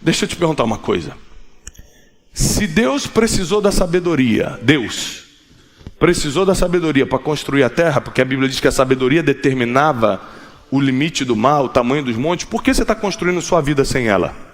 Deixa eu te perguntar uma coisa. Se Deus precisou da sabedoria, Deus precisou da sabedoria para construir a terra, porque a Bíblia diz que a sabedoria determinava o limite do mar, o tamanho dos montes, por que você está construindo sua vida sem ela?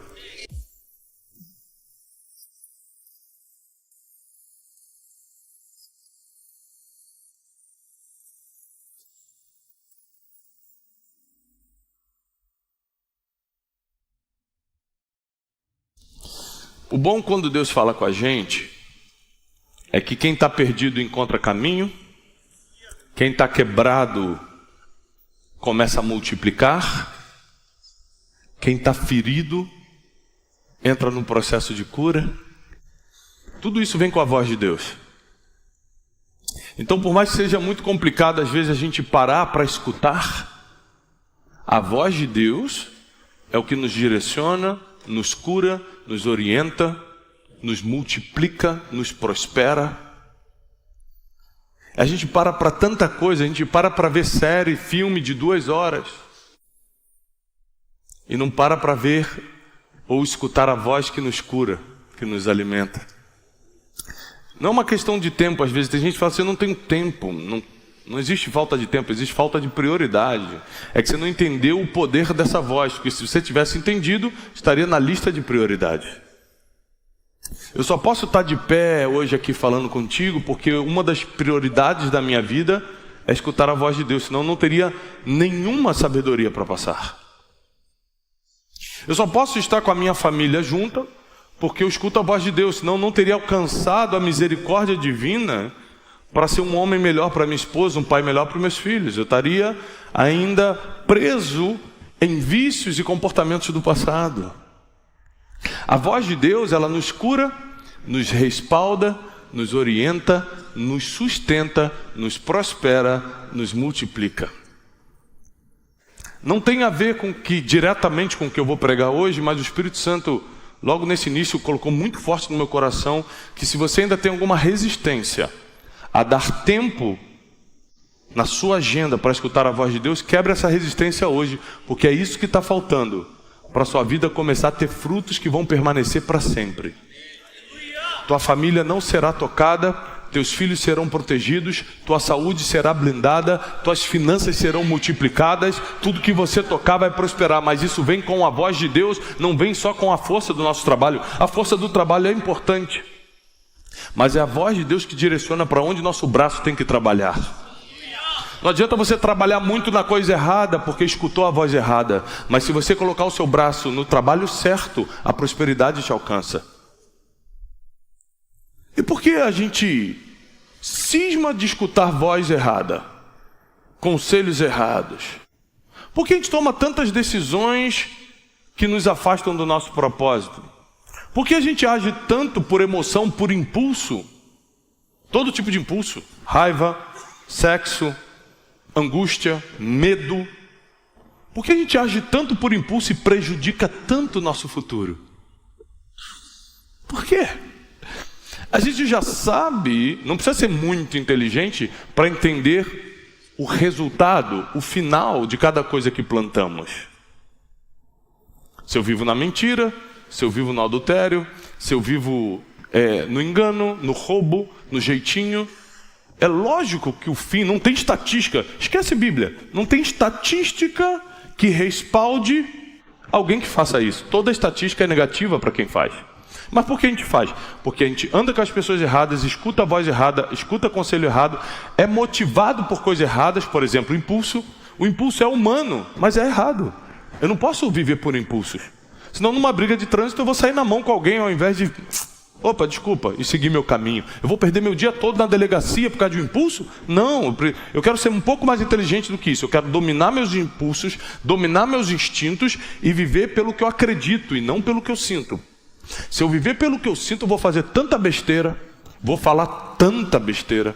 O bom quando Deus fala com a gente é que quem está perdido encontra caminho, quem está quebrado começa a multiplicar, quem está ferido entra num processo de cura. Tudo isso vem com a voz de Deus. Então, por mais que seja muito complicado às vezes a gente parar para escutar, a voz de Deus é o que nos direciona, nos cura, nos orienta, nos multiplica, nos prospera. A gente para tanta coisa, a gente para ver série, filme de 2 horas e não para ver ou escutar a voz que nos cura, que nos alimenta. Não é uma questão de tempo, às vezes tem gente que fala assim, eu não tenho tempo. Não existe falta de tempo, existe falta de prioridade. É que você não entendeu o poder dessa voz, porque se você tivesse entendido, estaria na lista de prioridade. Eu só posso estar de pé hoje aqui falando contigo, porque uma das prioridades da minha vida é escutar a voz de Deus, senão eu não teria nenhuma sabedoria para passar. Eu só posso estar com a minha família junta, porque eu escuto a voz de Deus, senão eu não teria alcançado a misericórdia divina para ser um homem melhor para minha esposa, um pai melhor para meus filhos. Eu estaria ainda preso em vícios e comportamentos do passado. A voz de Deus, ela nos cura, nos respalda, nos orienta, nos sustenta, nos prospera, nos multiplica. Não tem a ver diretamente com o que eu vou pregar hoje, mas o Espírito Santo, logo nesse início, colocou muito forte no meu coração que se você ainda tem alguma resistência a dar tempo na sua agenda para escutar a voz de Deus, quebre essa resistência hoje, porque é isso que está faltando para a sua vida começar a ter frutos que vão permanecer para sempre. Tua família não será tocada, teus filhos serão protegidos, tua saúde será blindada, tuas finanças serão multiplicadas, tudo que você tocar vai prosperar, mas isso vem com a voz de Deus, não vem só com a força do nosso trabalho. A força do trabalho é importante, mas é a voz de Deus que direciona para onde nosso braço tem que trabalhar. Não adianta você trabalhar muito na coisa errada porque escutou a voz errada, mas se você colocar o seu braço no trabalho certo, a prosperidade te alcança. E por que a gente cisma de escutar voz errada, conselhos errados? Por que a gente toma tantas decisões que nos afastam do nosso propósito? Por que a gente age tanto por emoção, por impulso? Todo tipo de impulso. Raiva, sexo, angústia, medo. Por que a gente age tanto por impulso e prejudica tanto o nosso futuro? Por quê? A gente já sabe, não precisa ser muito inteligente para entender o resultado, o final de cada coisa que plantamos. Se eu vivo na mentira, se eu vivo no adultério, se eu vivo no engano, no roubo, no jeitinho, é lógico que o fim, não tem estatística, esquece Bíblia, não tem estatística que respalde alguém que faça isso. Toda estatística é negativa para quem faz. Mas por que a gente faz? Porque a gente anda com as pessoas erradas, escuta a voz errada, escuta conselho errado, é motivado por coisas erradas, por exemplo, o impulso. O impulso é humano, mas é errado. Eu não posso viver por impulsos. Senão numa briga de trânsito eu vou sair na mão com alguém ao invés de... Opa, desculpa, e seguir meu caminho. Eu vou perder meu dia todo na delegacia por causa de um impulso? Não, eu quero ser um pouco mais inteligente do que isso. Eu quero dominar meus impulsos, dominar meus instintos e viver pelo que eu acredito e não pelo que eu sinto. Se eu viver pelo que eu sinto, eu vou fazer tanta besteira, vou falar tanta besteira.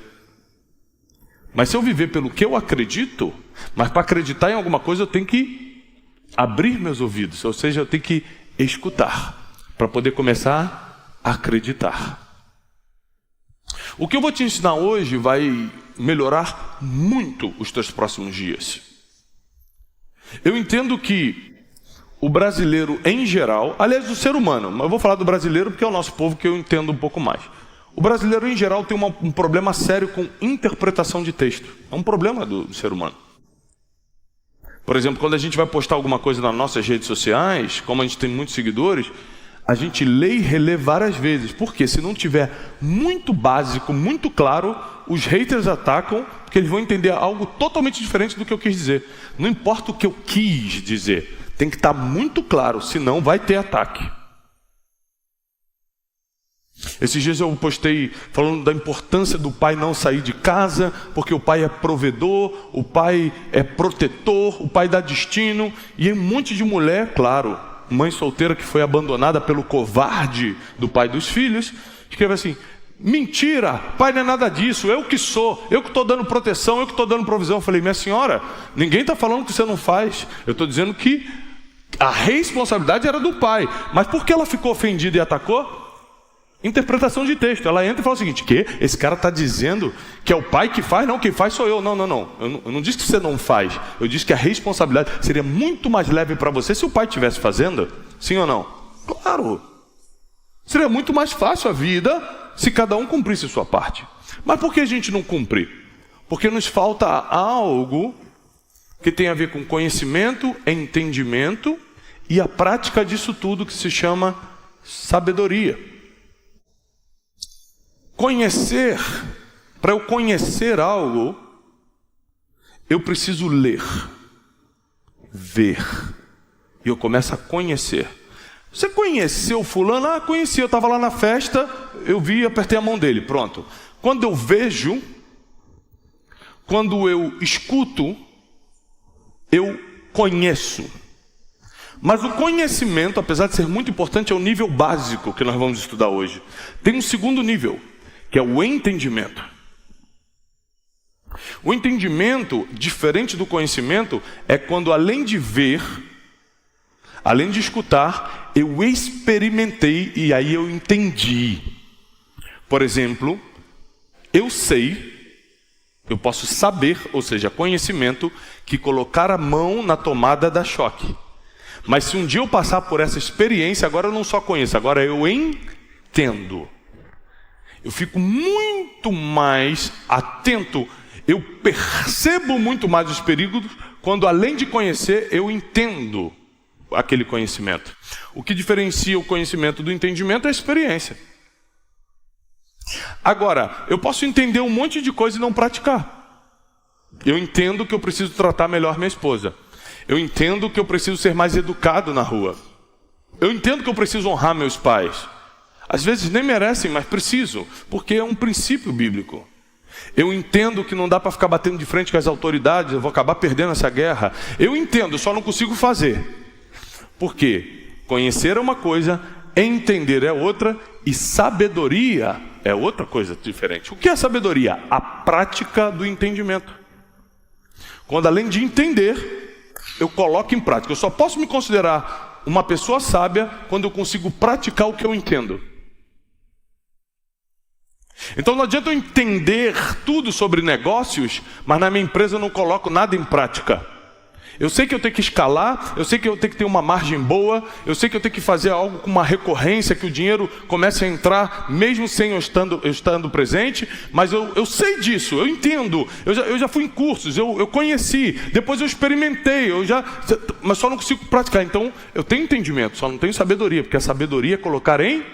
Mas se eu viver pelo que eu acredito, mas para acreditar em alguma coisa eu tenho que abrir meus ouvidos, ou seja, eu tenho que escutar para poder começar a acreditar. O que eu vou te ensinar hoje vai melhorar muito os teus próximos dias. Eu entendo que o brasileiro em geral, aliás, o ser humano, mas eu vou falar do brasileiro porque é o nosso povo que eu entendo um pouco mais. O brasileiro em geral tem um problema sério com interpretação de texto. É um problema do ser humano. Por exemplo, quando a gente vai postar alguma coisa nas nossas redes sociais, como a gente tem muitos seguidores, a gente lê e relê várias vezes. Porque se não tiver muito básico, muito claro, os haters atacam, porque eles vão entender algo totalmente diferente do que eu quis dizer. Não importa o que eu quis dizer, tem que estar muito claro, senão vai ter ataque. Esses dias eu postei falando da importância do pai não sair de casa, porque o pai é provedor, o pai é protetor, o pai dá destino. E um monte de mulher, claro, mãe solteira que foi abandonada pelo covarde do pai dos filhos, escreve assim: mentira, pai não é nada disso, eu que sou, eu que estou dando proteção, eu que estou dando provisão. Eu falei: minha senhora, ninguém está falando que você não faz, eu estou dizendo que a responsabilidade era do pai. Mas por que ela ficou ofendida e atacou? Interpretação de texto. Ela entra e fala o seguinte: que esse cara está dizendo que é o pai que faz? Não, quem faz sou eu. Não. Eu não disse que você não faz. Eu disse que a responsabilidade seria muito mais leve para você se o pai estivesse fazendo. Sim ou não? Claro. Seria muito mais fácil a vida se cada um cumprisse a sua parte. Mas por que a gente não cumpre? Porque nos falta algo que tem a ver com conhecimento, entendimento e a prática disso tudo, que se chama sabedoria. Conhecer, para eu conhecer algo, eu preciso ler, ver, e eu começo a conhecer. Você conheceu fulano? Ah, conheci, eu estava lá na festa, eu vi e apertei a mão dele, pronto. Quando eu vejo, quando eu escuto, eu conheço. Mas o conhecimento, apesar de ser muito importante, é o nível básico que nós vamos estudar hoje. Tem um segundo nível, que é o entendimento. O entendimento, diferente do conhecimento, é quando além de ver, além de escutar, eu experimentei e aí eu entendi. Por exemplo, eu sei, eu posso saber, ou seja, conhecimento, que colocar a mão na tomada dá choque. Mas se um dia eu passar por essa experiência, agora eu não só conheço, agora eu entendo. Eu fico muito mais atento, eu percebo muito mais os perigos quando, além de conhecer, eu entendo aquele conhecimento. O que diferencia o conhecimento do entendimento é a experiência. Agora, eu posso entender um monte de coisa e não praticar. Eu entendo que eu preciso tratar melhor minha esposa. Eu entendo que eu preciso ser mais educado na rua. Eu entendo que eu preciso honrar meus pais. Às vezes nem merecem, mas preciso, porque é um princípio bíblico. Eu entendo que não dá para ficar batendo de frente com as autoridades, eu vou acabar perdendo essa guerra. Eu entendo, só não consigo fazer. Por quê? Conhecer é uma coisa, entender é outra, e sabedoria é outra coisa diferente. O que é sabedoria? A prática do entendimento. Quando além de entender, eu coloco em prática. Eu só posso me considerar uma pessoa sábia quando eu consigo praticar o que eu entendo. Então não adianta eu entender tudo sobre negócios, mas na minha empresa eu não coloco nada em prática. Eu sei que eu tenho que escalar, eu sei que eu tenho que ter uma margem boa, eu sei que eu tenho que fazer algo com uma recorrência, que o dinheiro comece a entrar mesmo sem eu estando presente, mas eu sei disso, eu entendo, eu já fui em cursos, eu conheci, depois eu experimentei, mas só não consigo praticar. Então eu tenho entendimento, só não tenho sabedoria, porque a sabedoria é colocar em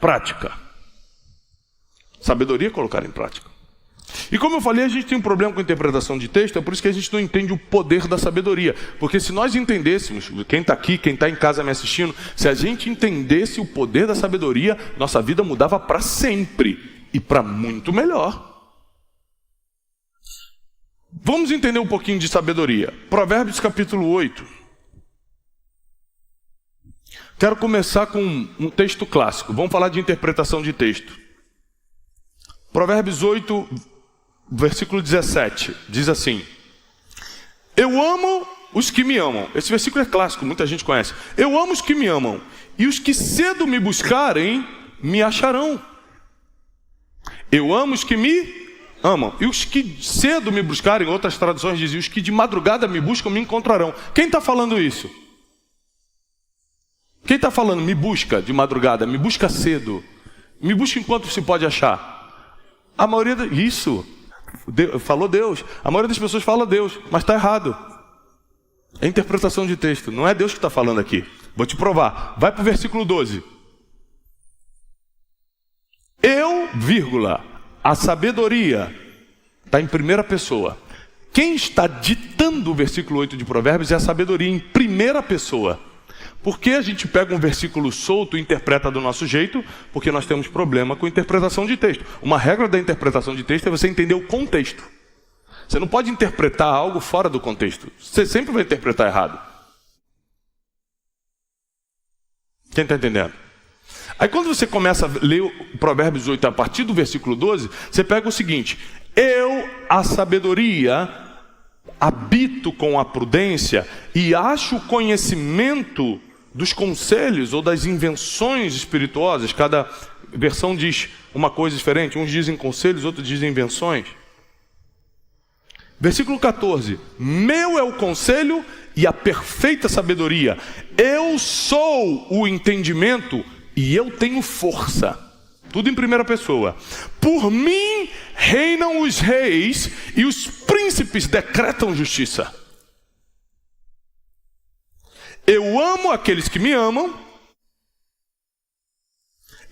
prática. Sabedoria é colocar em prática. E como eu falei, a gente tem um problema com a interpretação de texto, é por isso que a gente não entende o poder da sabedoria. Porque se nós entendêssemos, quem está aqui, quem está em casa me assistindo, se a gente entendesse o poder da sabedoria, nossa vida mudava para sempre e para muito melhor. Vamos entender um pouquinho de sabedoria. Provérbios capítulo 8. Quero começar com um texto clássico. Vamos falar de interpretação de texto. Provérbios 8, versículo 17, diz assim: eu amo os que me amam. Esse versículo é clássico, muita gente conhece. Eu amo os que me amam, e os que cedo me buscarem, me acharão. Eu amo os que me amam, e os que cedo me buscarem, outras traduções dizem, os que de madrugada me buscam, me encontrarão. Quem está falando isso? Quem está falando, me busca de madrugada, me busca cedo, me busca enquanto se pode achar? A maioria, isso, falou Deus. A maioria das pessoas fala Deus, mas está errado. É interpretação de texto, não é Deus que está falando aqui. Vou te provar, vai para o versículo 12. Eu, vírgula, a sabedoria, está em primeira pessoa. Quem está ditando o versículo 8 de Provérbios é a sabedoria em primeira pessoa. Por que a gente pega um versículo solto e interpreta do nosso jeito? Porque nós temos problema com interpretação de texto. Uma regra da interpretação de texto é você entender o contexto. Você não pode interpretar algo fora do contexto. Você sempre vai interpretar errado. Quem está entendendo? Aí quando você começa a ler o Provérbios 8 a partir do versículo 12, você pega o seguinte: eu, a sabedoria, habito com a prudência e acho o conhecimento dos conselhos ou das invenções espirituosas. Cada versão diz uma coisa diferente. Uns dizem conselhos, outros dizem invenções. Versículo 14. Meu é o conselho e a perfeita sabedoria. Eu sou o entendimento e eu tenho força. Tudo em primeira pessoa. Por mim reinam os reis e os príncipes decretam justiça. Eu amo aqueles que me amam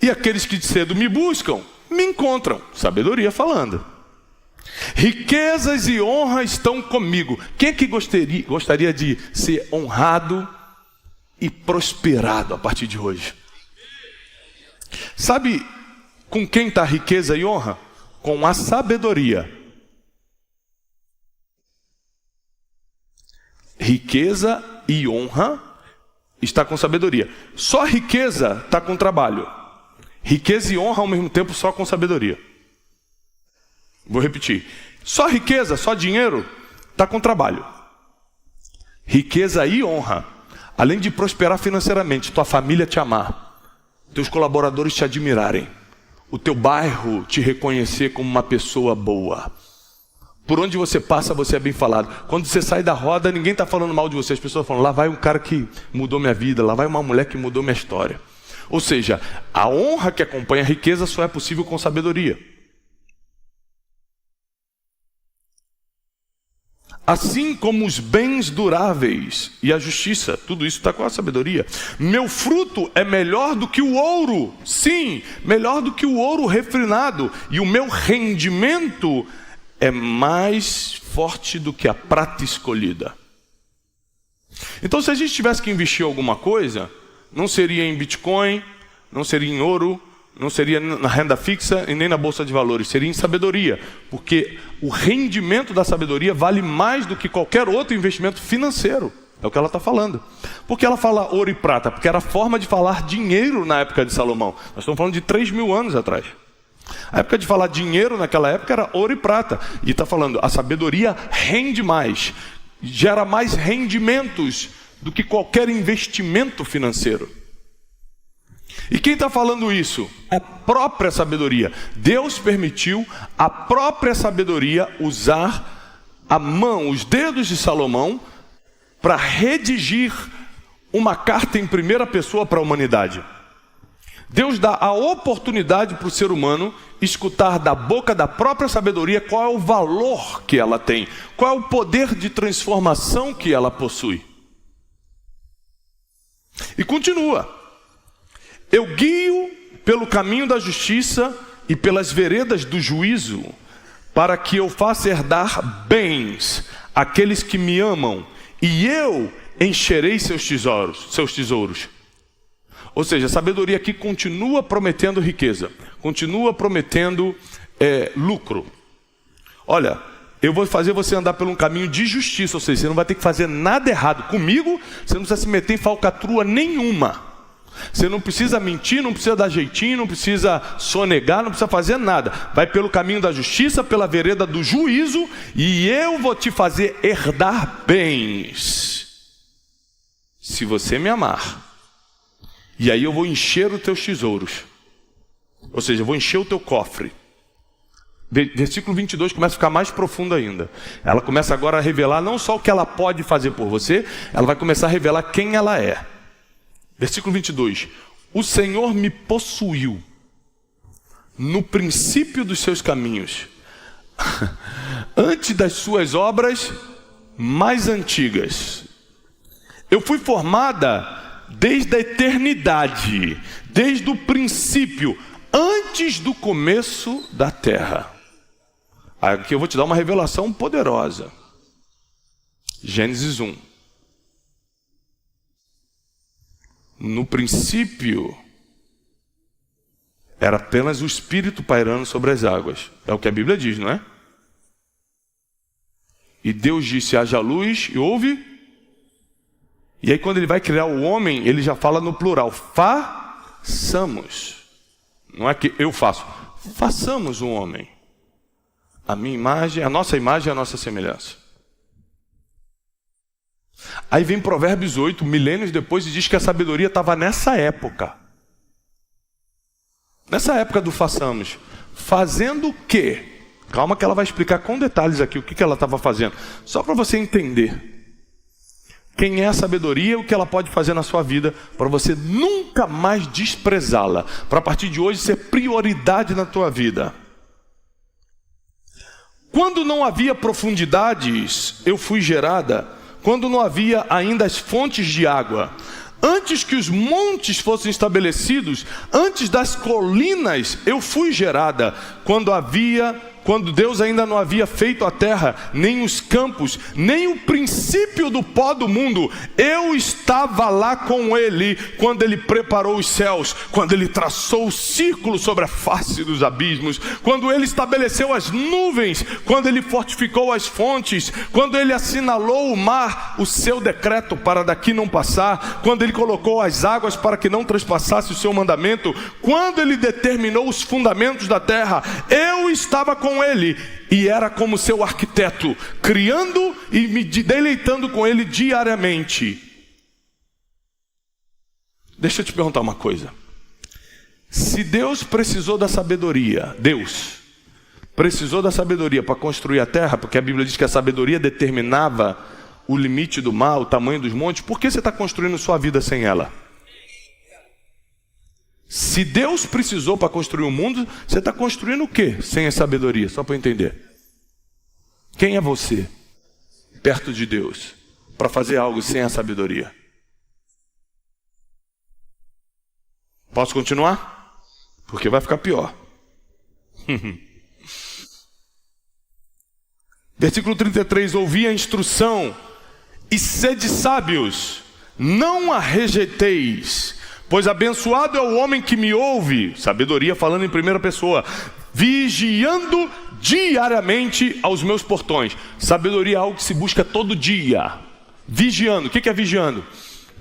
e aqueles que de cedo me buscam, me encontram. Sabedoria falando. Riquezas e honra estão comigo. Quem é que gostaria de ser honrado e prosperado a partir de hoje? Sabe com quem está riqueza e honra? Com a sabedoria. Riqueza e honra está com sabedoria. Só riqueza está com trabalho. Riqueza e honra ao mesmo tempo só com sabedoria. Vou repetir. Só riqueza, só dinheiro está com trabalho. Riqueza e honra, além de prosperar financeiramente, tua família te amar, teus colaboradores te admirarem, o teu bairro te reconhecer como uma pessoa boa. Por onde você passa, você é bem falado. Quando você sai da roda, ninguém está falando mal de você. As pessoas falam, lá vai um cara que mudou minha vida, lá vai uma mulher que mudou minha história. Ou seja, a honra que acompanha a riqueza só é possível com sabedoria. Assim como os bens duráveis e a justiça, tudo isso está com a sabedoria. Meu fruto é melhor do que o ouro, sim, melhor do que o ouro refinado. E o meu rendimento é mais forte do que a prata escolhida. Então, se a gente tivesse que investir alguma coisa, não seria em Bitcoin, não seria em ouro, não seria na renda fixa e nem na bolsa de valores, seria em sabedoria, porque o rendimento da sabedoria vale mais do que qualquer outro investimento financeiro. É o que ela está falando. Por que ela fala ouro e prata? Porque era a forma de falar dinheiro na época de Salomão. Nós estamos falando de 3.000 anos atrás. A época de falar dinheiro naquela época era ouro e prata. E está falando, a sabedoria rende mais, gera mais rendimentos do que qualquer investimento financeiro. E quem está falando isso? É a própria sabedoria. Deus permitiu a própria sabedoria usar a mão, os dedos de Salomão, para redigir uma carta em primeira pessoa para a humanidade. Deus dá a oportunidade para o ser humano escutar da boca da própria sabedoria qual é o valor que ela tem, qual é o poder de transformação que ela possui. E continua. Eu guio pelo caminho da justiça e pelas veredas do juízo, para que eu faça herdar bens àqueles que me amam, e eu encherei seus tesouros. Ou seja, a sabedoria aqui continua prometendo riqueza, continua prometendo lucro. Olha, eu vou fazer você andar por um caminho de justiça, ou seja, você não vai ter que fazer nada errado comigo, você não precisa se meter em falcatrua nenhuma. Você não precisa mentir, não precisa dar jeitinho, não precisa sonegar, não precisa fazer nada. Vai pelo caminho da justiça, pela vereda do juízo, e eu vou te fazer herdar bens, se você me amar. E aí eu vou encher os teus tesouros. Ou seja, eu vou encher o teu cofre. Versículo 22 começa a ficar mais profundo ainda. Ela começa agora a revelar não só o que ela pode fazer por você, ela vai começar a revelar quem ela é. Versículo 22. O Senhor me possuiu no princípio dos seus caminhos, antes das suas obras mais antigas. Eu fui formada desde a eternidade, desde o princípio, antes do começo da terra. Aqui eu vou te dar uma revelação poderosa. Gênesis 1. No princípio, era apenas o Espírito pairando sobre as águas. É o que a Bíblia diz, não é? E Deus disse, haja luz, e houve. E aí quando ele vai criar o homem, ele já fala no plural. Façamos. Não é que eu faço. Façamos um homem. A minha imagem, a nossa imagem e a nossa semelhança. Aí vem Provérbios 8, milênios depois, e diz que a sabedoria estava nessa época. Nessa época do façamos. Fazendo o quê? Calma que ela vai explicar com detalhes aqui o que ela estava fazendo. Só para você entender quem é a sabedoria e o que ela pode fazer na sua vida, para você nunca mais desprezá-la, para a partir de hoje ser prioridade na tua vida. Quando não havia profundidades, eu fui gerada. Quando não havia ainda as fontes de água, antes que os montes fossem estabelecidos, antes das colinas, eu fui gerada. Quando Deus ainda não havia feito a terra, nem os campos, nem o princípio do pó do mundo, eu estava lá com Ele, quando Ele preparou os céus, quando Ele traçou o círculo sobre a face dos abismos, quando Ele estabeleceu as nuvens, quando Ele fortificou as fontes, quando Ele assinalou o mar, o seu decreto para daqui não passar, quando Ele colocou as águas para que não transpassasse o seu mandamento, quando Ele determinou os fundamentos da terra, eu estava com Ele, e era como seu arquiteto, criando e me deleitando com Ele diariamente. Deixa eu te perguntar uma coisa. Se Deus precisou da sabedoria, Deus precisou da sabedoria para construir a terra, porque a Bíblia diz que a sabedoria determinava o limite do mar, o tamanho dos montes, por que você está construindo sua vida sem ela? Se Deus precisou para construir o mundo, você está construindo o quê sem a sabedoria? Só para eu entender. Quem é você perto de Deus para fazer algo sem a sabedoria? Posso continuar? Porque vai ficar pior. Versículo 33, ouvi a instrução e sede sábios, não a rejeiteis. Pois abençoado é o homem que me ouve, sabedoria falando em primeira pessoa, vigiando diariamente aos meus portões. Sabedoria é algo que se busca todo dia. Vigiando, o que é vigiando?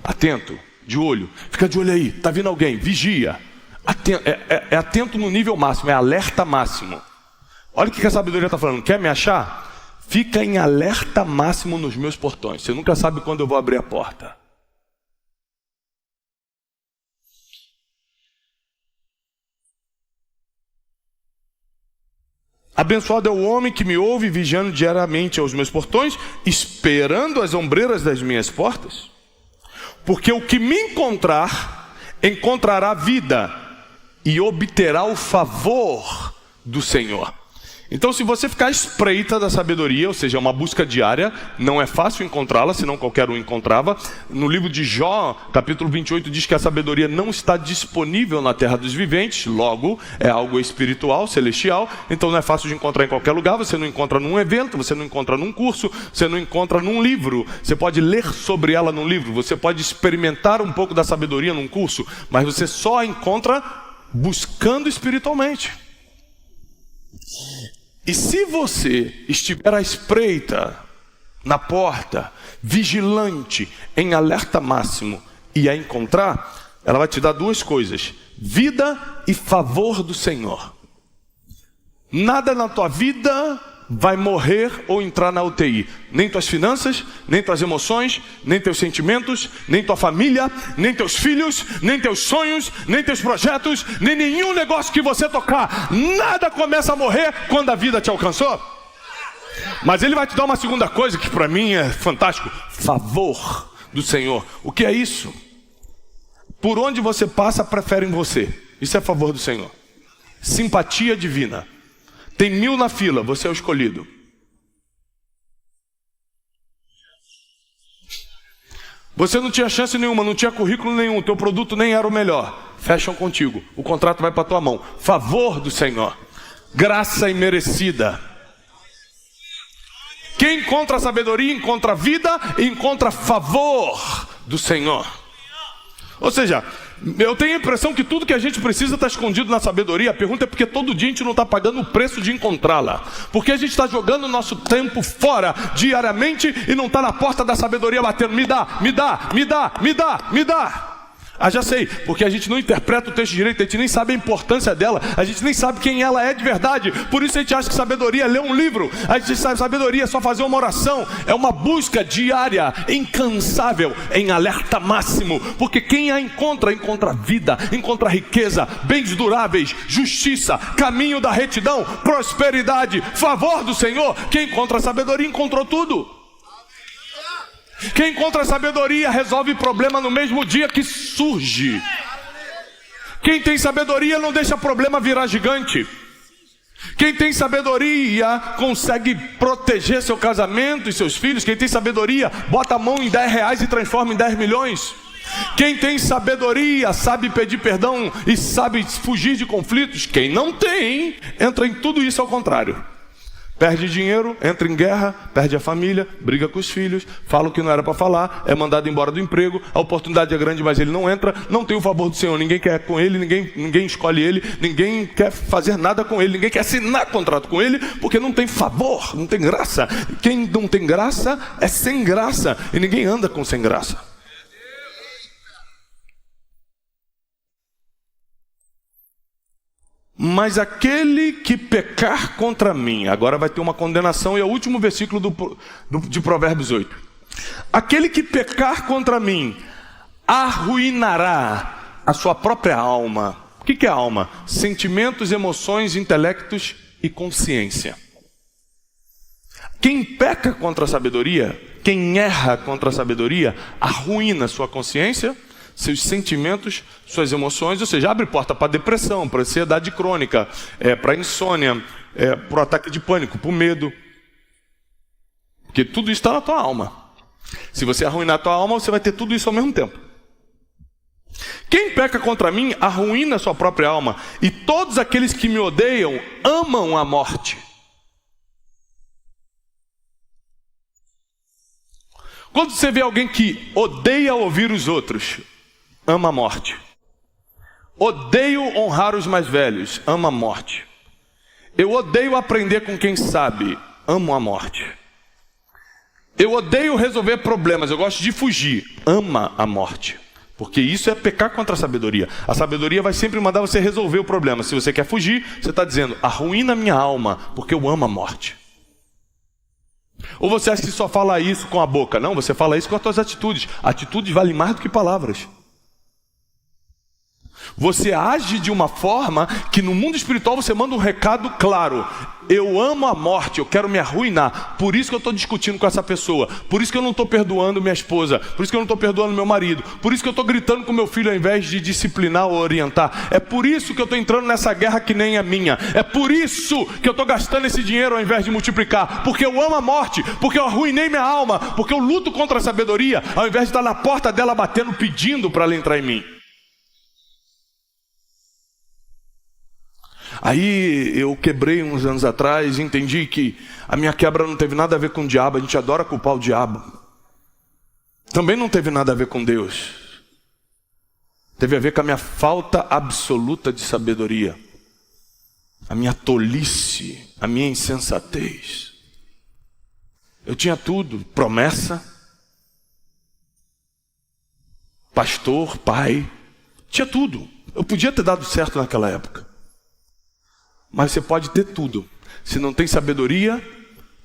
Atento, de olho, fica de olho aí, está vindo alguém, vigia. É atento no nível máximo, é alerta máximo. Olha o que a sabedoria está falando, quer me achar? Fica em alerta máximo nos meus portões, você nunca sabe quando eu vou abrir a porta. Abençoado é o homem que me ouve, vigiando diariamente aos meus portões, esperando as ombreiras das minhas portas. Porque o que me encontrar, encontrará vida e obterá o favor do Senhor. Então, se você ficar à espreita da sabedoria, ou seja, uma busca diária, não é fácil encontrá-la, senão qualquer um encontrava. No livro de Jó, capítulo 28, diz que a sabedoria não está disponível na terra dos viventes, logo, é algo espiritual, celestial, então não é fácil de encontrar em qualquer lugar, você não encontra num evento, você não encontra num curso, você não encontra num livro, você pode ler sobre ela num livro, você pode experimentar um pouco da sabedoria num curso, mas você só a encontra buscando espiritualmente. E se você estiver à espreita, na porta, vigilante, em alerta máximo, e a encontrar, ela vai te dar duas coisas: vida e favor do Senhor. Nada na tua vida vai morrer ou entrar na UTI. Nem tuas finanças, nem tuas emoções, nem teus sentimentos, nem tua família, nem teus filhos, nem teus sonhos, nem teus projetos, nem nenhum negócio que você tocar. Nada começa a morrer quando a vida te alcançou. Mas Ele vai te dar uma segunda coisa que para mim é fantástico: favor do Senhor. O que é isso? Por onde você passa, preferem você. Isso é a favor do Senhor. Simpatia divina. Tem 1000 na fila, você é o escolhido. Você não tinha chance nenhuma, não tinha currículo nenhum, teu produto nem era o melhor. Fecham contigo, o contrato vai para tua mão. Favor do Senhor. Graça imerecida. Quem encontra sabedoria, encontra vida e encontra favor do Senhor. Ou seja, eu tenho a impressão que tudo que a gente precisa está escondido na sabedoria. A pergunta é porque todo dia a gente não está pagando o preço de encontrá-la. Porque a gente está jogando o nosso tempo fora diariamente e não está na porta da sabedoria batendo. Me dá, me dá, me dá, me dá, me dá. Ah, já sei, porque a gente não interpreta o texto direito, a gente nem sabe a importância dela, a gente nem sabe quem ela é de verdade. Por isso a gente acha que sabedoria é ler um livro, a gente sabe que sabedoria é só fazer uma oração. É uma busca diária, incansável, em alerta máximo. Porque quem a encontra, encontra vida, encontra riqueza, bens duráveis, justiça, caminho da retidão, prosperidade, favor do Senhor. Quem encontra sabedoria, encontrou tudo. Quem encontra sabedoria resolve problema no mesmo dia que surge. Quem tem sabedoria não deixa problema virar gigante. Quem tem sabedoria consegue proteger seu casamento e seus filhos. Quem tem sabedoria bota a mão em R$10 e transforma em 10 milhões. Quem tem sabedoria sabe pedir perdão e sabe fugir de conflitos. Quem não tem, entra em tudo isso ao contrário. Perde dinheiro, entra em guerra, perde a família, briga com os filhos, fala o que não era para falar, é mandado embora do emprego, a oportunidade é grande, mas ele não entra, não tem o favor do Senhor, ninguém quer com ele, ninguém escolhe ele, ninguém quer fazer nada com ele, ninguém quer assinar contrato com ele, porque não tem favor, não tem graça. Quem não tem graça é sem graça, e ninguém anda com sem graça. Mas aquele que pecar contra mim, agora vai ter uma condenação, e é o último versículo de Provérbios 8. Aquele que pecar contra mim, arruinará a sua própria alma. O que é alma? Sentimentos, emoções, intelectos e consciência. Quem peca contra a sabedoria, quem erra contra a sabedoria, arruína sua consciência, seus sentimentos, suas emoções, ou seja, abre porta para depressão, para ansiedade crônica, para insônia, para o ataque de pânico, para o medo. Porque tudo isso está na tua alma. Se você arruinar a tua alma, você vai ter tudo isso ao mesmo tempo. Quem peca contra mim, arruína a sua própria alma. E todos aqueles que me odeiam, amam a morte. Quando você vê alguém que odeia ouvir os outros, ama a morte. Odeio honrar os mais velhos, ama a morte. Eu odeio aprender com quem sabe, amo a morte. Eu odeio resolver problemas, eu gosto de fugir, ama a morte. Porque isso é pecar contra a sabedoria. A sabedoria vai sempre mandar você resolver o problema. Se você quer fugir, você está dizendo, arruína minha alma, porque eu amo a morte. Ou você acha que só fala isso com a boca? Não, você fala isso com as suas atitudes. Atitudes valem mais do que palavras. Você age de uma forma que no mundo espiritual você manda um recado claro. Eu amo a morte, eu quero me arruinar. Por isso que eu estou discutindo com essa pessoa. Por isso que eu não estou perdoando minha esposa. Por isso que eu não estou perdoando meu marido. Por isso que eu estou gritando com meu filho ao invés de disciplinar ou orientar. É por isso que eu estou entrando nessa guerra que nem a minha. É por isso que eu estou gastando esse dinheiro ao invés de multiplicar. Porque eu amo a morte. Porque eu arruinei minha alma. Porque eu luto contra a sabedoria ao invés de estar na porta dela batendo, pedindo para ela entrar em mim. Aí eu quebrei uns anos atrás e entendi que a minha quebra não teve nada a ver com o diabo. A gente adora culpar o diabo. Também não teve nada a ver com Deus. Teve a ver com a minha falta absoluta de sabedoria. A minha tolice, a minha insensatez. Eu tinha tudo, promessa, pastor, pai, tinha tudo. Eu podia ter dado certo naquela época. Mas você pode ter tudo. Se não tem sabedoria,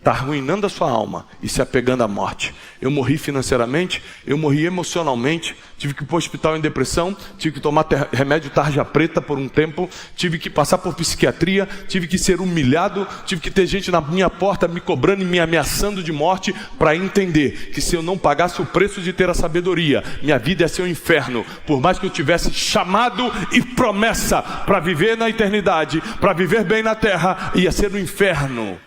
está arruinando a sua alma e se apegando à morte. Eu morri financeiramente, eu morri emocionalmente, tive que ir para o hospital em depressão, tive que tomar remédio tarja preta por um tempo, tive que passar por psiquiatria, tive que ser humilhado, tive que ter gente na minha porta me cobrando e me ameaçando de morte para entender que se eu não pagasse o preço de ter a sabedoria, minha vida ia ser um inferno. Por mais que eu tivesse chamado e promessa para viver na eternidade, para viver bem na terra, ia ser um inferno.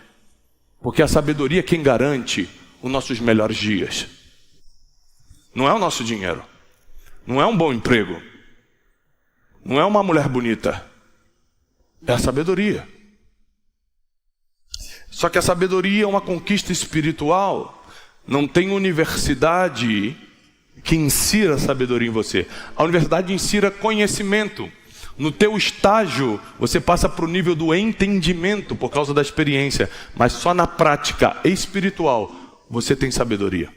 Porque a sabedoria é quem garante os nossos melhores dias. Não é o nosso dinheiro. Não é um bom emprego. Não é uma mulher bonita. É a sabedoria. Só que a sabedoria é uma conquista espiritual. Não tem universidade que insira a sabedoria em você. A universidade insira conhecimento. No teu estágio, você passa para o nível do entendimento por causa da experiência. Mas só na prática espiritual você tem sabedoria.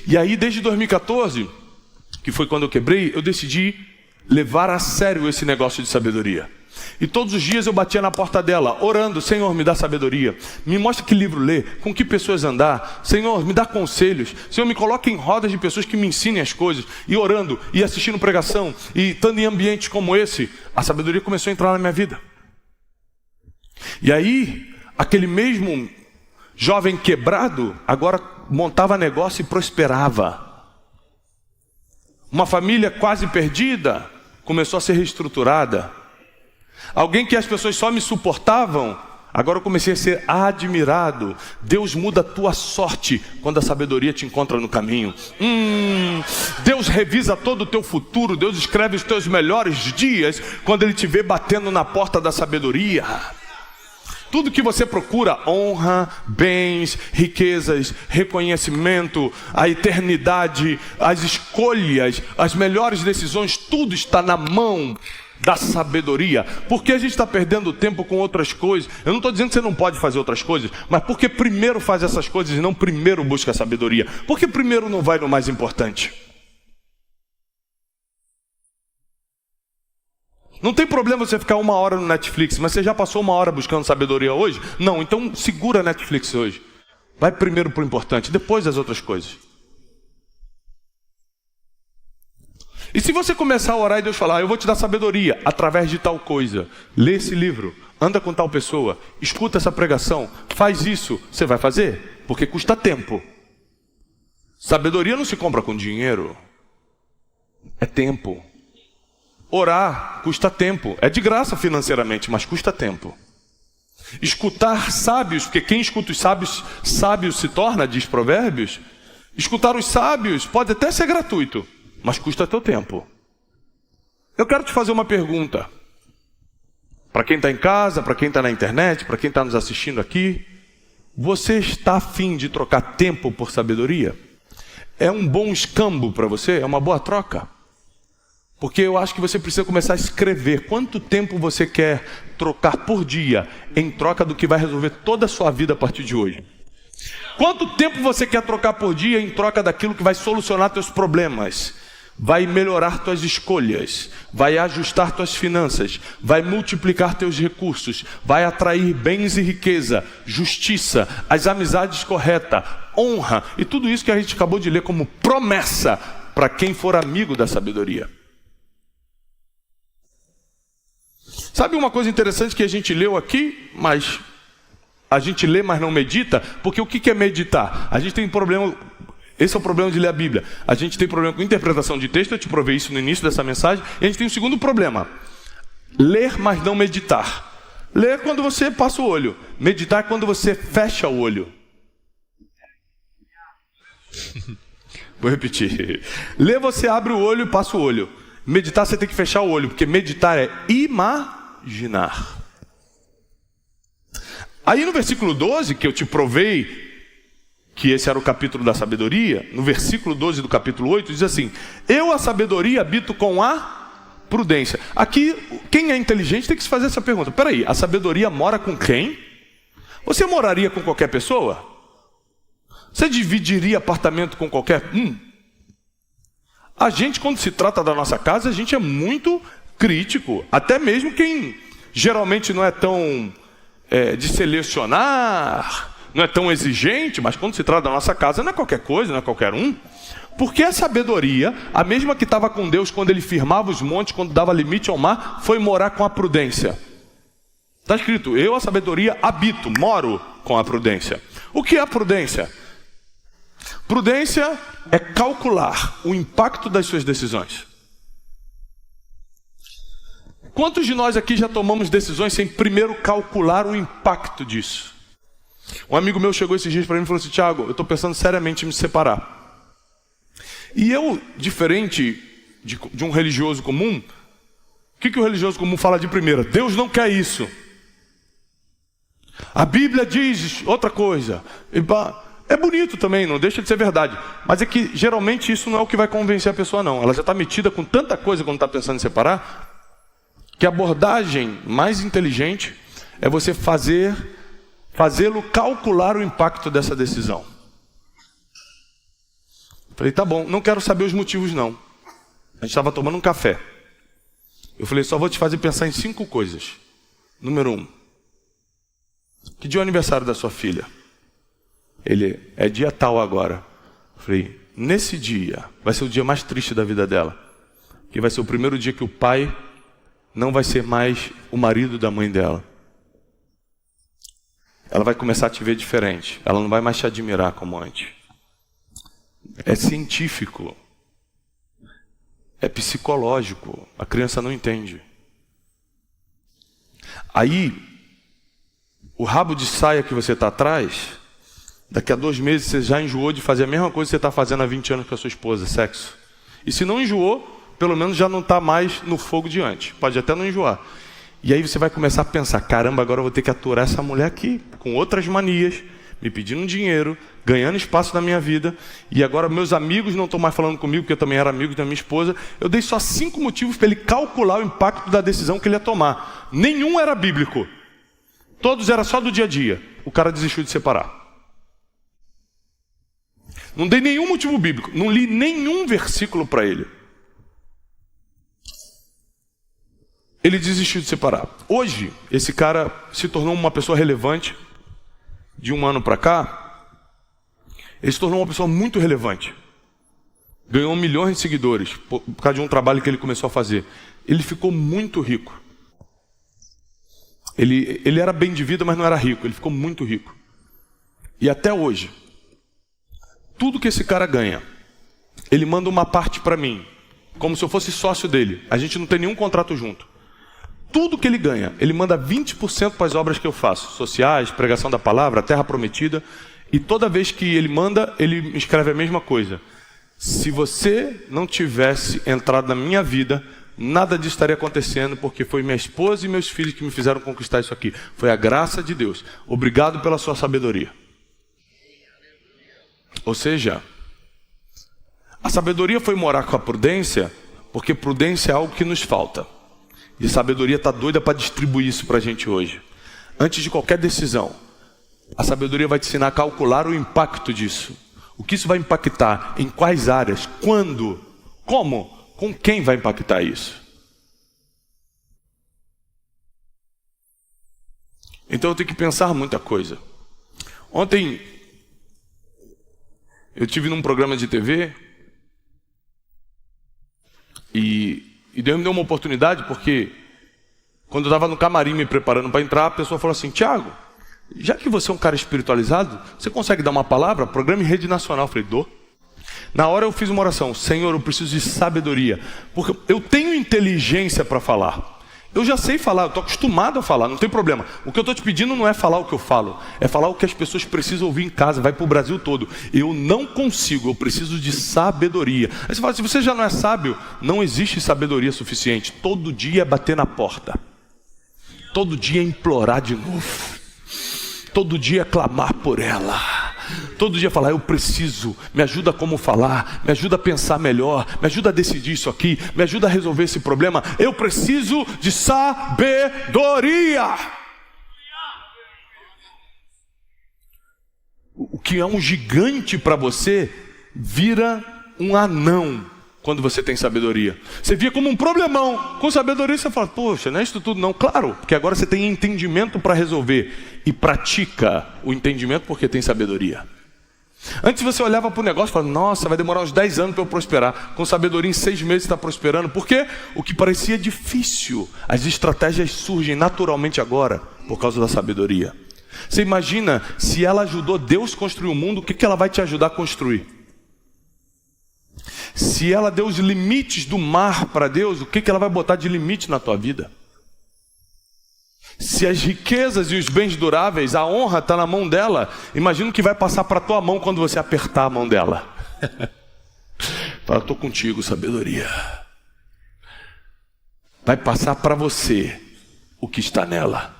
E aí, desde 2014, que foi quando eu quebrei, eu decidi levar a sério esse negócio de sabedoria. E todos os dias eu batia na porta dela, orando: Senhor, me dá sabedoria, me mostra que livro ler, com que pessoas andar, Senhor, me dá conselhos, Senhor, me coloque em rodas de pessoas que me ensinem as coisas. E orando, e assistindo pregação, e estando em ambientes como esse, a sabedoria começou a entrar na minha vida. E aí, aquele mesmo jovem quebrado, agora montava negócio e prosperava. Uma família quase perdida, começou a ser reestruturada. Alguém que as pessoas só me suportavam, agora eu comecei a ser admirado. Deus muda a tua sorte quando a sabedoria te encontra no caminho. Deus revisa todo o teu futuro. Deus escreve os teus melhores dias quando Ele te vê batendo na porta da sabedoria. Tudo que você procura, honra, bens, riquezas, reconhecimento, a eternidade, as escolhas, as melhores decisões, tudo está na mão da sabedoria. Porque a gente está perdendo tempo com outras coisas. Eu não estou dizendo que você não pode fazer outras coisas, mas porque primeiro faz essas coisas e não primeiro busca a sabedoria? Porque primeiro não vai no mais importante? Não tem problema você ficar 1 hora no Netflix, mas você já passou 1 hora buscando sabedoria hoje? Não, então segura a Netflix hoje. Vai primeiro para o importante, depois as outras coisas. E se você começar a orar e Deus falar: eu vou te dar sabedoria através de tal coisa, lê esse livro, anda com tal pessoa, escuta essa pregação, faz isso, você vai fazer? Porque custa tempo. Sabedoria não se compra com dinheiro, é tempo. Orar custa tempo, é de graça financeiramente, mas custa tempo. Escutar sábios, porque quem escuta os sábios, sábio se torna, diz Provérbios. Escutar os sábios pode até ser gratuito, mas custa teu tempo. Eu quero te fazer uma pergunta. Para quem está em casa, para quem está na internet, para quem está nos assistindo aqui. Você está afim de trocar tempo por sabedoria? É um bom escambo para você? É uma boa troca? Porque eu acho que você precisa começar a escrever quanto tempo você quer trocar por dia em troca do que vai resolver toda a sua vida a partir de hoje. Quanto tempo você quer trocar por dia em troca daquilo que vai solucionar teus problemas, vai melhorar tuas escolhas, vai ajustar tuas finanças, vai multiplicar teus recursos, vai atrair bens e riqueza, justiça, as amizades corretas, honra e tudo isso que a gente acabou de ler como promessa para quem for amigo da sabedoria. Sabe uma coisa interessante que a gente leu aqui, mas a gente lê, mas não medita? Porque o que é meditar? A gente tem problema, esse é o problema de ler a Bíblia. A gente tem problema com interpretação de texto, eu te provei isso no início dessa mensagem. E a gente tem um segundo problema: ler, mas não meditar. Ler é quando você passa o olho, meditar é quando você fecha o olho. Vou repetir. Ler, você abre o olho e passa o olho. Meditar, você tem que fechar o olho, porque meditar é imaginar. Aí no versículo 12, que eu te provei que esse era o capítulo da sabedoria, no versículo 12 do capítulo 8, diz assim: eu, a sabedoria, habito com a prudência. Aqui, quem é inteligente tem que se fazer essa pergunta. Peraí, a sabedoria mora com quem? Você moraria com qualquer pessoa? Você dividiria apartamento com qualquer um? A gente, quando se trata da nossa casa, a gente é muito crítico. Até mesmo quem geralmente não é tão de selecionar, não é tão exigente, mas quando se trata da nossa casa não é qualquer coisa, não é qualquer um. Porque a sabedoria, a mesma que estava com Deus quando ele firmava os montes, quando dava limite ao mar, foi morar com a prudência. Está escrito, eu, a sabedoria, habito, moro com a prudência. O que é a prudência? Prudência é calcular o impacto das suas decisões. Quantos de nós aqui já tomamos decisões sem primeiro calcular o impacto disso? Um amigo meu chegou esses dias para mim e falou assim, Tiago, eu estou pensando seriamente em me separar. E eu, diferente de um religioso comum, o que o religioso comum fala de primeira? Deus não quer isso. A Bíblia diz outra coisa. É bonito também, não deixa de ser verdade. Mas é que geralmente isso não é o que vai convencer a pessoa não. Ela já está metida com tanta coisa quando está pensando em separar, que a abordagem mais inteligente é você fazê-lo calcular o impacto dessa decisão. Falei, tá bom, não quero saber os motivos não. A gente estava tomando um café. Eu falei, só vou te fazer pensar em 5 coisas. Número 1. Que dia é o aniversário da sua filha? Ele, é dia tal agora. Eu falei, nesse dia, vai ser o dia mais triste da vida dela. Que vai ser o primeiro dia que o pai não vai ser mais o marido da mãe dela. Ela vai começar a te ver diferente. Ela não vai mais te admirar como antes. É científico. É psicológico. A criança não entende. Aí, o rabo de saia que você está atrás, daqui a 2 meses você já enjoou de fazer a mesma coisa que você está fazendo há 20 anos com a sua esposa, sexo. E se não enjoou, pelo menos já não está mais no fogo de antes. Pode até não enjoar. E aí você vai começar a pensar, caramba, agora eu vou ter que aturar essa mulher aqui, com outras manias, me pedindo dinheiro, ganhando espaço na minha vida, e agora meus amigos não estão mais falando comigo, porque eu também era amigo da minha esposa. Eu dei só 5 motivos para ele calcular o impacto da decisão que ele ia tomar. Nenhum era bíblico. Todos era só do dia a dia. O cara desistiu de separar. Não dei nenhum motivo bíblico, não li nenhum versículo para ele. Ele desistiu de separar. Hoje, esse cara se tornou uma pessoa relevante. De 1 ano para cá, ele se tornou uma pessoa muito relevante. Ganhou milhões de seguidores por causa de um trabalho que ele começou a fazer. Ele ficou muito rico. Ele era bem de vida, mas não era rico. Ele ficou muito rico. E até hoje, tudo que esse cara ganha, ele manda uma parte para mim, como se eu fosse sócio dele. A gente não tem nenhum contrato junto. Tudo que ele ganha, ele manda 20% para as obras que eu faço, sociais, pregação da palavra, terra prometida, e toda vez que ele manda, ele me escreve a mesma coisa. Se você não tivesse entrado na minha vida, nada disso estaria acontecendo, porque foi minha esposa e meus filhos que me fizeram conquistar isso aqui. Foi a graça de Deus. Obrigado pela sua sabedoria. Ou seja, a sabedoria foi morar com a prudência, porque prudência é algo que nos falta. E a sabedoria está doida para distribuir isso para a gente hoje. Antes de qualquer decisão, a sabedoria vai te ensinar a calcular o impacto disso. O que isso vai impactar, em quais áreas, quando, como, com quem vai impactar isso. Então eu tenho que pensar muita coisa. Ontem, eu estive num programa de TV e Deus me deu uma oportunidade, porque quando eu estava no camarim me preparando para entrar, a pessoa falou assim, Tiago, já que você é um cara espiritualizado, você consegue dar uma palavra? Programa em rede nacional. Eu falei, dou. Na hora eu fiz uma oração, Senhor, eu preciso de sabedoria, porque eu tenho inteligência para falar. Eu já sei falar, eu estou acostumado a falar, não tem problema. O que eu estou te pedindo não é falar o que eu falo, é falar o que as pessoas precisam ouvir em casa, vai para o Brasil todo. Eu não consigo, eu preciso de sabedoria. Aí você fala, se você já não é sábio, não existe sabedoria suficiente. Todo dia é bater na porta. Todo dia é implorar de novo. Todo dia é clamar por ela. Todo dia falar, eu preciso, me ajuda a como falar, me ajuda a pensar melhor, me ajuda a decidir isso aqui, me ajuda a resolver esse problema. Eu preciso de sabedoria. O que é um gigante para você, vira um anão quando você tem sabedoria. Você via como um problemão. Com sabedoria você fala, poxa, não é isso tudo não. Claro, porque agora você tem entendimento para resolver. E pratica o entendimento porque tem sabedoria. Antes você olhava para o negócio e falava, nossa, vai demorar uns 10 anos para eu prosperar. Com sabedoria em 6 meses está prosperando. Por quê? O que parecia difícil, as estratégias surgem naturalmente agora, por causa da sabedoria. Você imagina, se ela ajudou Deus a construir o mundo, o que ela vai te ajudar a construir? Se ela deu os limites do mar para Deus, o que ela vai botar de limite na tua vida? Se as riquezas e os bens duráveis, a honra está na mão dela, imagina o que vai passar para a tua mão quando você apertar a mão dela. Fala, estou contigo, sabedoria. Vai passar para você o que está nela.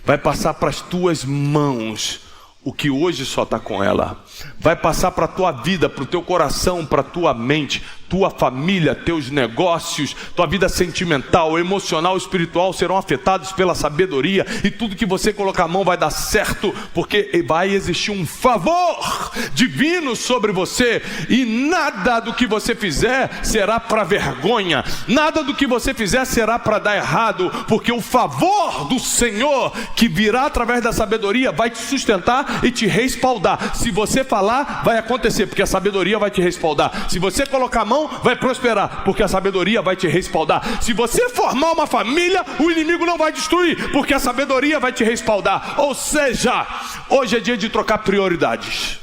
Vai passar para as tuas mãos o que hoje só está com ela. Vai passar para a tua vida, para o teu coração, para a tua mente, tua família, teus negócios, tua vida sentimental, emocional, espiritual serão afetados pela sabedoria, e tudo que você colocar a mão vai dar certo, porque vai existir um favor divino sobre você, e nada do que você fizer será para vergonha, nada do que você fizer será para dar errado, porque o favor do Senhor que virá através da sabedoria vai te sustentar e te respaldar. Se você falar, vai acontecer, porque a sabedoria vai te respaldar. Se você colocar a mão, vai prosperar, porque a sabedoria vai te respaldar. Se você formar uma família, o inimigo não vai destruir, porque a sabedoria vai te respaldar. Ou seja, hoje é dia de trocar prioridades.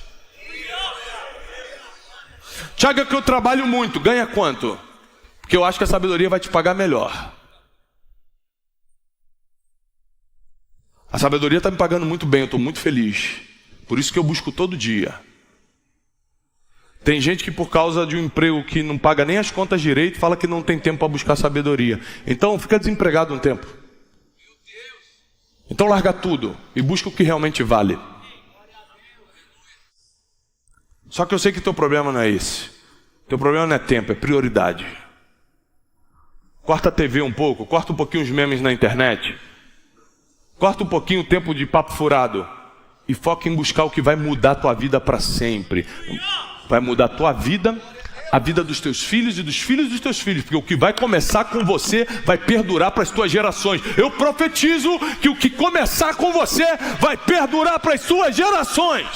Tiago, é que eu trabalho muito, ganha quanto? Porque eu acho que a sabedoria vai te pagar melhor. A sabedoria está me pagando muito bem, eu estou muito feliz. Por isso que eu busco todo dia. Tem gente que por causa de um emprego que não paga nem as contas direito, fala que não tem tempo para buscar sabedoria. Então fica desempregado um tempo. Então larga tudo e busca o que realmente vale. Só que eu sei que teu problema não é esse. Teu problema não é tempo, é prioridade. Corta a TV um pouco, corta um pouquinho os memes na internet. Corta um pouquinho o tempo de papo furado e foca em buscar o que vai mudar a tua vida para sempre. Vai mudar a tua vida, a vida dos teus filhos e dos teus filhos, porque o que vai começar com você vai perdurar para as tuas gerações. Eu profetizo que o que começar com você vai perdurar para as suas gerações.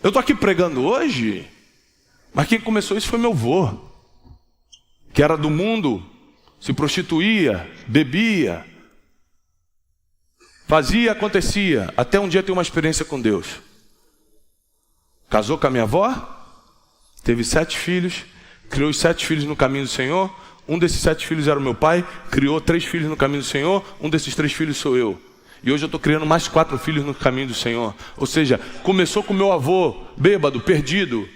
Eu estou aqui pregando hoje, mas quem começou isso foi meu avô, que era do mundo, se prostituía, bebia, fazia, acontecia, até um dia ter uma experiência com Deus. Casou com a minha avó, teve 7 filhos, criou os 7 filhos no caminho do Senhor. Um desses 7 filhos era o meu pai, criou 3 filhos no caminho do Senhor. Um desses 3 filhos sou eu. E hoje eu estou criando mais 4 filhos no caminho do Senhor. Ou seja, começou com meu avô, bêbado, perdido,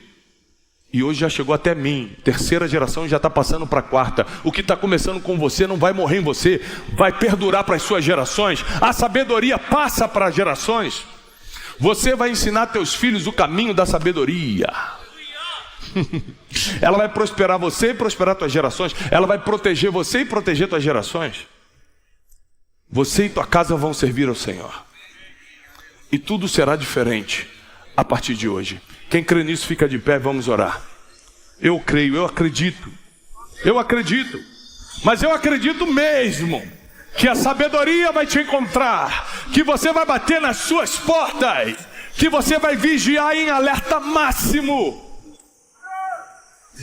e hoje já chegou até mim, 3ª geração, e já está passando para a 4ª. O que está começando com você não vai morrer em você, vai perdurar para as suas gerações. A sabedoria passa para as gerações. Você vai ensinar teus filhos o caminho da sabedoria. Ela vai prosperar você e prosperar tuas gerações. Ela vai proteger você e proteger tuas gerações. Você e tua casa vão servir ao Senhor. E tudo será diferente a partir de hoje. Quem crê nisso fica de pé, vamos orar. Eu creio, eu acredito. Mas eu acredito mesmo que a sabedoria vai te encontrar, que você vai bater nas suas portas, que você vai vigiar em alerta máximo.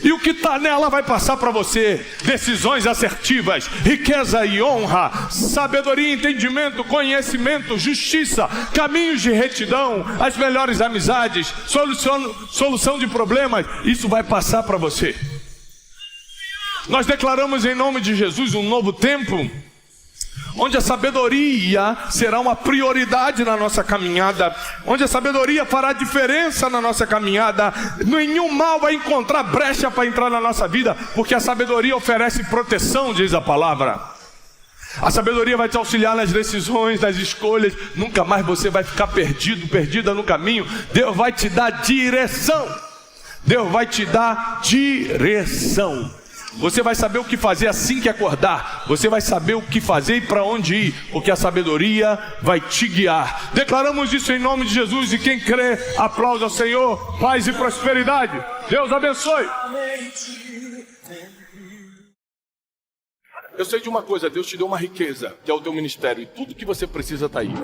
E o que está nela vai passar para você. Decisões assertivas, riqueza e honra, sabedoria, entendimento, conhecimento, justiça, caminhos de retidão, as melhores amizades, solução de problemas. Isso vai passar para você. Nós declaramos em nome de Jesus um novo tempo, onde a sabedoria será uma prioridade na nossa caminhada, onde a sabedoria fará diferença na nossa caminhada. Nenhum mal vai encontrar brecha para entrar na nossa vida, porque a sabedoria oferece proteção, diz a palavra. A sabedoria vai te auxiliar nas decisões, nas escolhas. Nunca mais você vai ficar perdido, perdida no caminho. Deus vai te dar direção. Deus vai te dar direção. Você vai saber o que fazer assim que acordar. Você vai saber o que fazer e para onde ir, porque a sabedoria vai te guiar. Declaramos isso em nome de Jesus e quem crê, aplaude ao Senhor, paz e prosperidade. Deus abençoe. Eu sei de uma coisa, Deus te deu uma riqueza, que é o teu ministério, e tudo que você precisa está aí.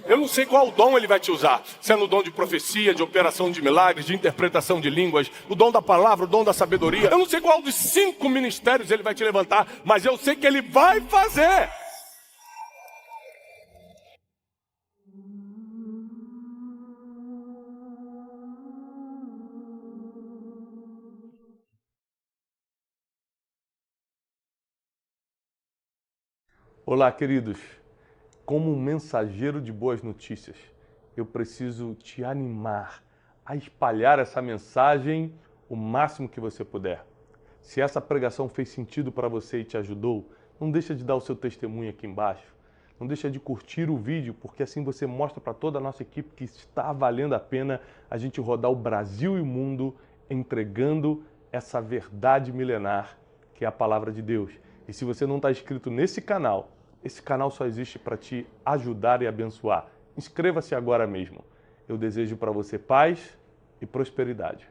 Eu não sei qual dom ele vai te usar, se é no dom de profecia, de operação de milagres, de interpretação de línguas, o dom da palavra, o dom da sabedoria. Eu não sei qual dos 5 ministérios ele vai te levantar, mas eu sei que ele vai fazer. Olá, queridos. Como um mensageiro de boas notícias, eu preciso te animar a espalhar essa mensagem o máximo que você puder. Se essa pregação fez sentido para você e te ajudou, não deixa de dar o seu testemunho aqui embaixo. Não deixa de curtir o vídeo, porque assim você mostra para toda a nossa equipe que está valendo a pena a gente rodar o Brasil e o mundo entregando essa verdade milenar que é a palavra de Deus. E se você não está inscrito nesse canal, esse canal só existe para te ajudar e abençoar. Inscreva-se agora mesmo. Eu desejo para você paz e prosperidade.